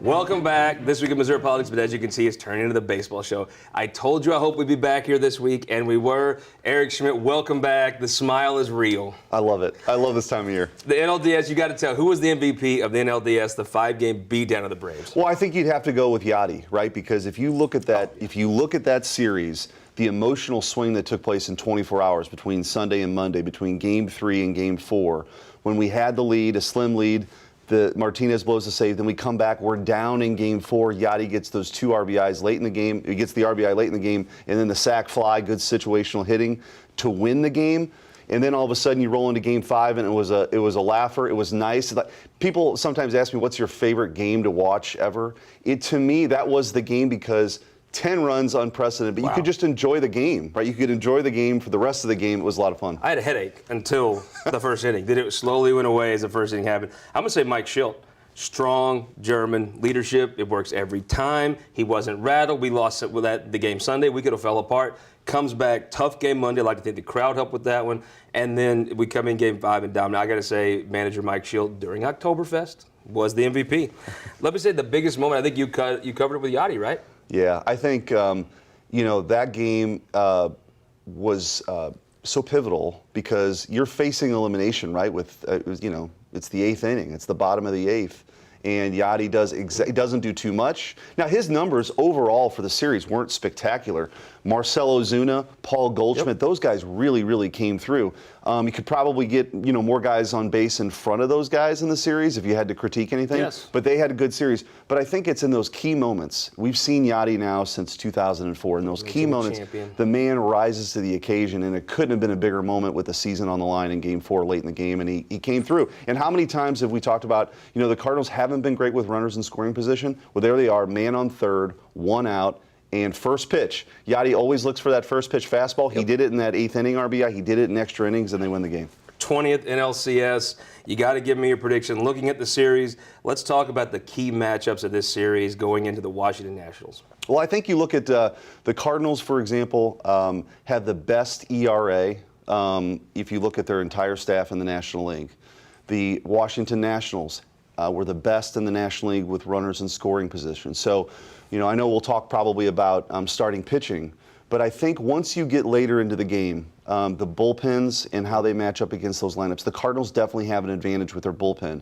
Welcome back. This week in Missouri Politics, but as you can see, it's turning into the baseball show. I told you I hope we'd be back here this week, and we were. Eric Schmidt, welcome back. The smile is real. I love it. I love this time of year. The NLDS, you got to tell, who was the MVP of the NLDS, the 5-game beatdown of the Braves? Well, I think you'd have to go with Yadi, right? Because if you look at that, series, the emotional swing that took place in 24 hours between Sunday and Monday, between Game 3 and Game 4, when we had the lead, a slim lead, the Martinez blows the save, then we come back, we're down in Game 4, Yadi gets those 2 RBIs late in the game, he gets the RBI late in the game, and then the sac fly, good situational hitting to win the game. And then all of a sudden you roll into Game 5 and it was a laugher. It was nice. People sometimes ask me, what's your favorite game to watch ever? To me, that was the game because 10 runs, unprecedented, but you could just enjoy the game, right? You could enjoy the game for the rest of the game. It was a lot of fun. I had a headache until the first inning. Then it slowly went away as the first inning happened. I'm going to say Mike Schilt. Strong German leadership. It works every time. He wasn't rattled. We lost it with the game Sunday. We could have fell apart. Comes back, tough game Monday. I like to think the crowd helped with that one. And then we come in Game 5 and dominate. I got to say, manager Mike Schilt during Oktoberfest was the MVP. Let me say the biggest moment. I think you covered it with Yadi, right? Yeah, I think that game was so pivotal because you're facing elimination, right? With it's the 8th inning, it's the bottom of the 8th, and Yadi doesn't do too much. Now his numbers overall for the series weren't spectacular. Marcell Ozuna, Paul Goldschmidt, those guys really came through. You could probably get more guys on base in front of those guys in the series if you had to critique anything. Yes. But they had a good series. But I think it's in those key moments. We've seen Yadi now since 2004. In those key moments, the man rises to the occasion, and it couldn't have been a bigger moment with the season on the line in Game 4 late in the game, and he came through. And how many times have we talked about, the Cardinals haven't been great with runners in scoring position? Well, there they are, man on third, 1 out. And first pitch, Yadi always looks for that first pitch fastball. He did it in that 8th inning RBI. He did it in extra innings, and they win the game. 20th NLCS. You got to give me your prediction. Looking at the series, let's talk about the key matchups of this series going into the Washington Nationals. Well, I think you look at the Cardinals, for example, have the best ERA if you look at their entire staff in the National League. The Washington Nationals were the best in the National League with runners in scoring position. So, I know we'll talk probably about starting pitching, but I think once you get later into the game, the bullpens and how they match up against those lineups, the Cardinals definitely have an advantage with their bullpen.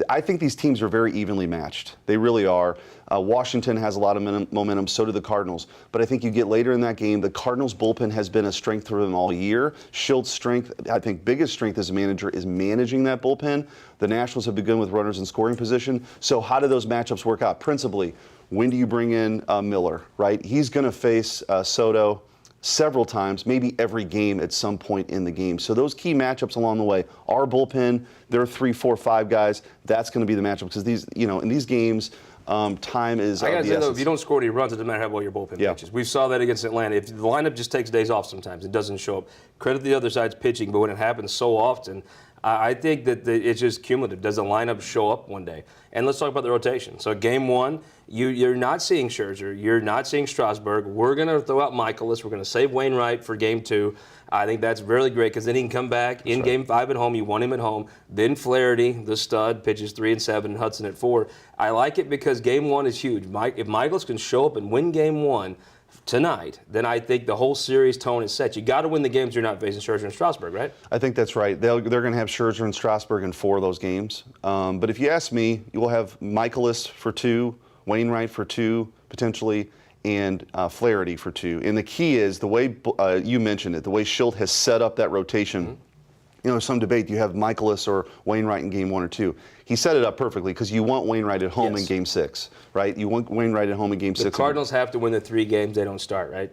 I think these teams are very evenly matched. They really are. Washington has a lot of momentum, so do the Cardinals. But I think you get later in that game, the Cardinals' bullpen has been a strength for them all year. Schilt's strength, I think biggest strength as a manager is managing that bullpen. The Nationals have begun with runners in scoring position. So how do those matchups work out? Principally, when do you bring in Miller, right? He's going to face Soto several times, maybe every game at some point in the game. So those key matchups along the way, our bullpen, their 3, 4, 5 guys, that's going to be the matchup because these, in these games, time is I got to say, essence. though, if you don't score any runs, it doesn't matter how well your bullpen pitches. We saw that against Atlanta. If the lineup just takes days off sometimes, it doesn't show up. Credit the other side's pitching, but when it happens so often, I think that it's just cumulative. Does the lineup show up one day? And let's talk about the rotation. So Game 1, you're not seeing Scherzer. You're not seeing Strasburg. We're going to throw out Michaelis. We're going to save Wainwright for Game 2. I think that's really great because then he can come back in Game 5 at home. You want him at home. Then Flaherty, the stud, pitches 3 and 7, and Hudson at 4. I like it because Game 1 is huge. If Michaelis can show up and win Game 1 tonight, then I think the whole series tone is set. You got to win the games you're not facing Scherzer and Strasburg, right? I think that's right. They're going to have Scherzer and Strasburg in 4 of those games. But if you ask me, you will have Michaelis for 2, Wainwright for 2, potentially, and Flaherty for 2. And the key is the way you mentioned it, the way Schilt has set up that rotation. Mm-hmm. There's some debate. Do you have Michaelis or Wainwright in Game 1 or 2? He set it up perfectly because you want Wainwright at home in Game 6, right? You want Wainwright at home in Game 6. The Cardinals have to win the 3 games they don't start, right?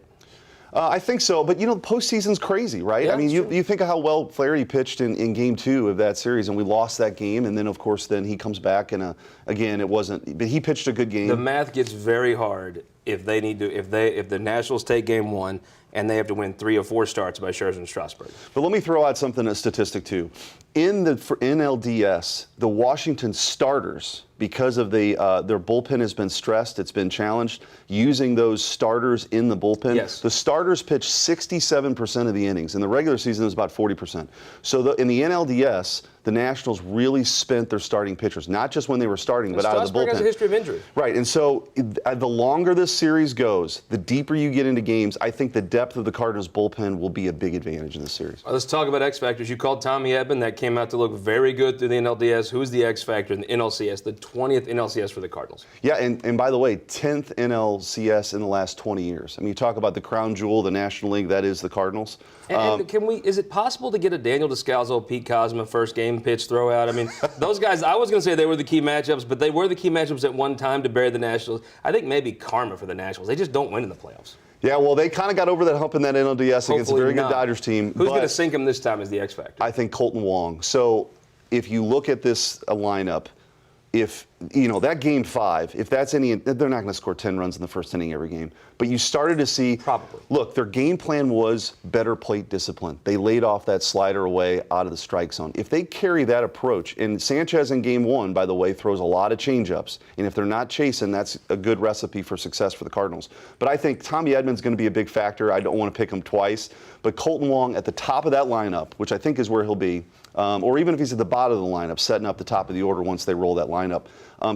I think so, but the postseason's crazy, right? Yeah, I mean, you think of how well Flaherty pitched in Game 2 of that series, and we lost that game, and then of course then he comes back and again it wasn't, but he pitched a good game. The math gets very hard if the Nationals take Game 1 and they have to win 3 or 4 starts by Scherzer and Strasburg. But let me throw out a statistic too. For NLDS, the Washington starters, because of their bullpen has been stressed, it's been challenged, using those starters in the bullpen. Yes. The starters pitched 67% of the innings. In the regular season, it was about 40%. So in the NLDS, the Nationals really spent their starting pitchers, not just when they were starting, but out of the Strasburg has a bullpen. history of injury. Right, and so the longer this series goes, the deeper you get into games, I think the depth of the Cardinals bullpen will be a big advantage in this series. Let's talk about X Factors. You called Tommy Edman. That came out to look very good through the NLDS. Who's the X Factor in the NLCS, the 20th NLCS for the Cardinals? Yeah, and by the way, 10th NLCS in the last 20 years. I mean, you talk about the crown jewel, the National League, that is the Cardinals. And is it possible to get a Daniel Descalso, Pete Cosma first game pitch throwout? I mean, those guys, I was going to say they were the key matchups, but they were the key matchups at one time to bury the Nationals. I think maybe karma for the Nationals. They just don't win in the playoffs. Yeah, well, they kind of got over that hump in that NLDS against a very good Dodgers team. Who's going to sink them this time as the X Factor? I think Colton Wong. So if you look at this lineup, if, you know, that game 5, if that's any, they're not going to score 10 runs in the first inning every game. But you started to see, probably. Look, their game plan was better plate discipline. They laid off that slider away out of the strike zone. If they carry that approach, and Sanchez in game 1, by the way, throws a lot of changeups, and if they're not chasing, that's a good recipe for success for the Cardinals. But I think Tommy Edman's going to be a big factor. I don't want to pick him twice. But Colton Wong at the top of that lineup, which I think is where he'll be, or even if he's at the bottom of the lineup, setting up the top of the order once they roll that lineup.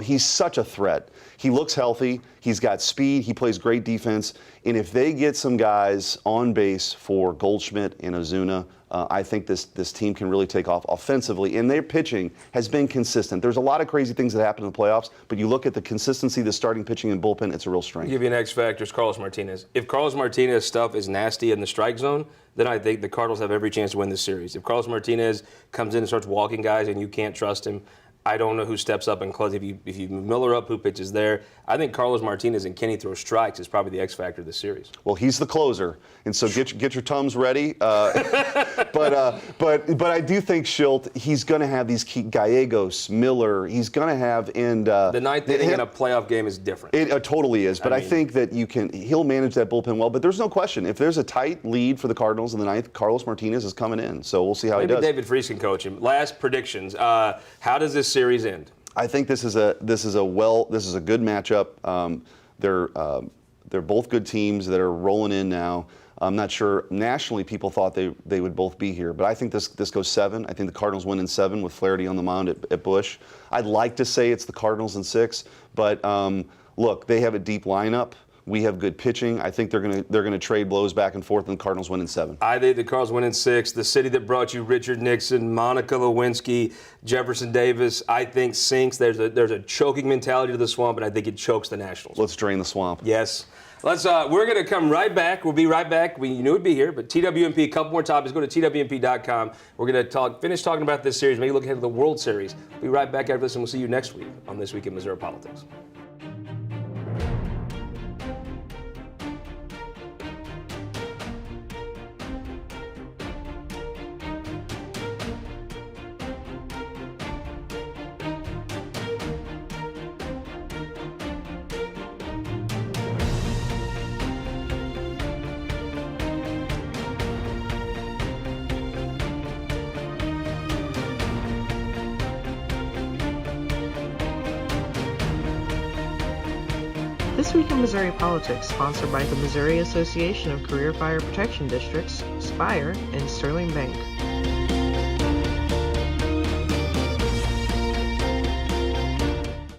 He's such a threat. He looks healthy. He's got speed. He plays great defense. And if they get some guys on base for Goldschmidt and Ozuna, I think this team can really take off offensively. And their pitching has been consistent. There's a lot of crazy things that happen in the playoffs, but you look at the consistency of the starting pitching and bullpen, it's a real strength. I'll give you an X factor, it's Carlos Martinez. If Carlos Martinez stuff is nasty in the strike zone, then I think the Cardinals have every chance to win this series. If Carlos Martinez comes in and starts walking guys and you can't trust him, I don't know who steps up and clutch. If you move Miller up, who pitches there? I think Carlos Martinez and Kenny throw strikes is probably the X factor of the series. Well, he's the closer, and so get your Tums ready. But I do think Schilt, he's going to have these key Gallegos, Miller. He's going to have the ninth inning in a playoff game is different. It totally is. But I think that he'll manage that bullpen well. But there's no question, if there's a tight lead for the Cardinals in the ninth, Carlos Martinez is coming in. So we'll see how he does. Maybe David Freese can coach him. Last predictions. How does this series end? I think this is a good matchup. They're both good teams that are rolling in now. I'm not sure nationally people thought they would both be here, but I think this goes 7. I think the Cardinals win in 7 with Flaherty on the mound at Busch. I'd like to say it's the Cardinals in 6, but look, they have a deep lineup. We have good pitching. I think they're gonna trade blows back and forth, and the Cardinals win in 7. I think the Cardinals win in 6. The city that brought you Richard Nixon, Monica Lewinsky, Jefferson Davis, I think sinks. There's a choking mentality to the swamp, and I think it chokes the Nationals. Let's drain the swamp. Yes. We're going to come right back. We'll be right back. You knew it'd be here, but TWMP, a couple more topics. Go to TWMP.com. We're going to finish talking about this series, maybe look ahead to the World Series. We'll be right back after this, and we'll see you next week on This Week in Missouri Politics. This Week in Missouri Politics, sponsored by the Missouri Association of Career Fire Protection Districts, Spire, and Sterling Bank.